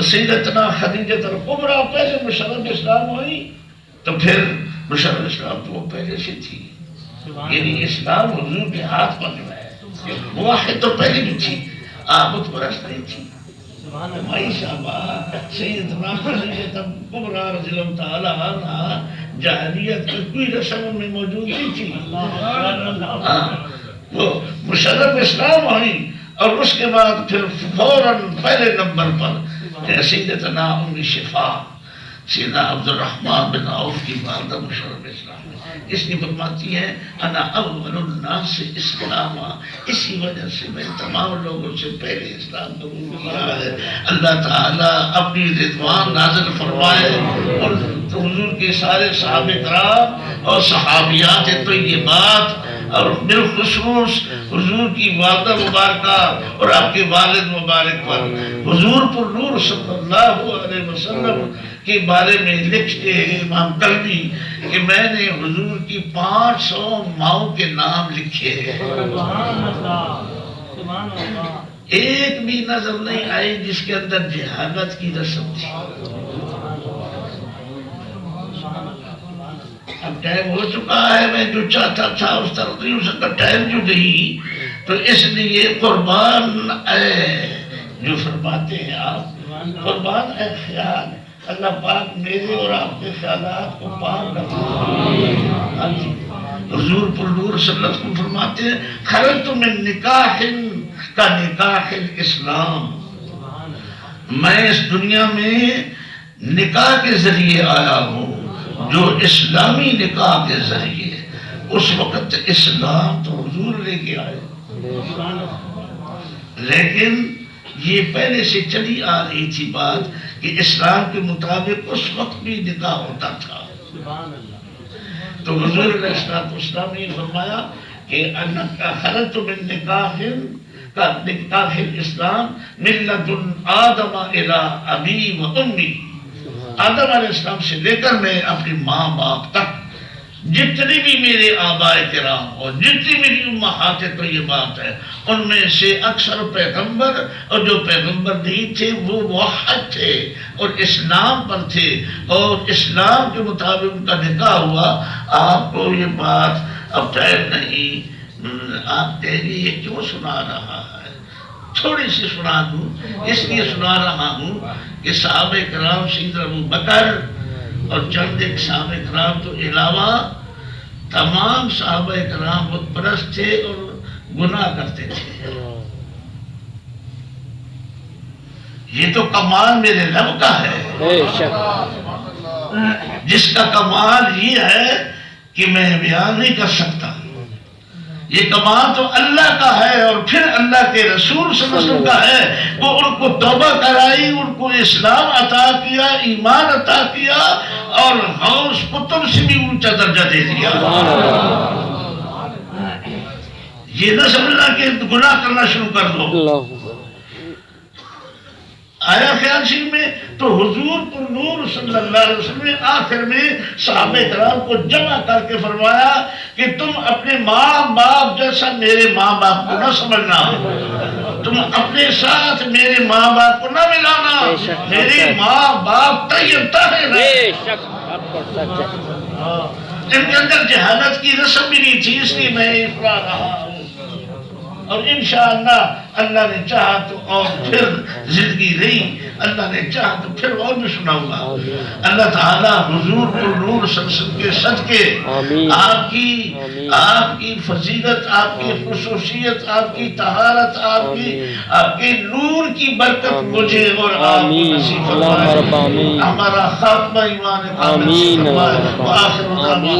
سیدتنا خدیجہ الکبریٰ پہلے مشرف اسلام ہوئی تو پھر مشرف اسلام تو وہ پہلے سے تھی، یعنی اسلام حضور کے ہاتھ پر جو ہے، موحد تو پہلے بھی تھی، بت پرست نہیں تھی۔ مائی صاحبہ سیدنا خدیجہ الکبریٰ رضی اللہ تعالیٰ عنہ جاہلیت کی کوئی رسم میں موجود نہیں تھی، وہ مشرف اسلام ہوئی اور اس کے بعد پھر فوراً پہلے نمبر پر سیدتنا ام شفا سیدنا عبد الرحمن بن عوف کی والدہ مشرف اسلام ہے، اس نے فرماتی ہے انا اول الناس اسلاما، اسی وجہ سے میں تمام لوگوں سے پہلے اسلام قبول کیا ہے۔ اللہ تعالیٰ اپنی رضوان نازل فرمائے اور حضور کے سارے صحابہ کرام اور صحابیات طیبات اور بالخصوص حضور کی والدہ مبارکہ اور آپ کے والد مبارک پر حضور پر نور صلی اللہ علیہ وسلم کے بارے میں لکھتے ہیں امام قلبی کہ میں نے حضور کی 500 ماؤں کے نام لکھے ہیں، ایک بھی نظر نہیں آئی جس کے اندر جہالت کی رسم تھی۔ اب ٹائم ہو چکا ہے، میں جو چاہتا تھا اس طرح نہیں ہو سکتا، ٹائم جو نہیں، تو اس لیے قربان اے جو فرماتے ہیں آپ، قربان اے خیال، اللہ پاک میرے اور آپ کے خیالات کو پاک رکھے۔ حضور پر نور صلی اللہ علیہ وسلم فرماتے ہیں خرجت من نکاح کا نکاح الاسلام، میں اس دنیا میں نکاح کے ذریعے آیا ہوں جو اسلامی نکاح کے ذریعے، اس وقت اسلام تو حضور لے کے آئے، لیکن یہ پہلے سے چلی آ رہی تھی بات کہ اسلام کے مطابق اس وقت بھی نکاح ہوتا تھا۔ تو حضور علیہ السلام نے فرمایا کہ خرجت من نکاح کا نکاح الاسلام من لدن آدم الی ابی و امی، آدم علیہ السلام سے لے کر میں اپنی ماں باپ تک جتنی بھی میرے آبائے کرام اور جتنی میری امہات طیبات ہیں، ان میں سے اکثر پیغمبر اور جو پیغمبر نہیں تھے وہ موحد تھے اور اسلام پر تھے اور اسلام کے مطابق ان کا نکاح ہوا۔ آپ کو یہ بات اب ٹائم نہیں، آپ کہیں گے یہ کیوں سنا رہا ہے، تھوڑی سی سنا دوں، اس لیے سنا رہا ہوں کہ صحابہ کرام سیدنا ابو بکر اور چند ایک صحابہ کرام تو علاوہ تمام صحابہ کرام بت پرست تھے اور گناہ کرتے تھے۔ یہ تو کمال میرے رب کا ہے، جس کا کمال یہ ہے کہ میں بیان نہیں کر سکتا۔ یہ کمال تو اللہ کا ہے اور پھر اللہ کے رسول صلی اللہ علیہ وسلم کا ہے، وہ ان کو توبہ کرائی، ان کو اسلام عطا کیا، ایمان عطا کیا اور غوث قطب سے بھی اونچا درجہ دے دیا۔ یہ نہ سمجھنا کہ گناہ کرنا شروع کر دو۔ آیا خیال شریف میں تو حضور پر نور صلی اللہ علیہ وسلم نے آخر میں صحابہ کرام کو جمع کر کے فرمایا کہ تم اپنے ماں باپ جیسا میرے ماں باپ کو نہ سمجھنا، تم اپنے ساتھ میرے ماں باپ کو نہ ملانا، میرے ماں باپ طیب طاہر ہیں، ان کے اندر جہالت کی رسم بھی نہیں تھی، اس لیے میں یہ پڑھا رہا ہوں۔ اور انشاءاللہ اللہ نے چاہا تو اور پھر زندگی رہی، اللہ نے چاہا تو پھر اور بھی سناؤں گا۔ اللہ تعالیٰ حضور پر نور صلی اللہ علیہ وسلم کے صدقے آپ کی فضیلت، آپ کی خصوصیت، آپ کی طہارت، آپ کے نور کی برکت مجھے اور آپ کو نصیب فرمائے، ہمارا خاتمہ ایمان کامل فرمائے، وآخر دعوانا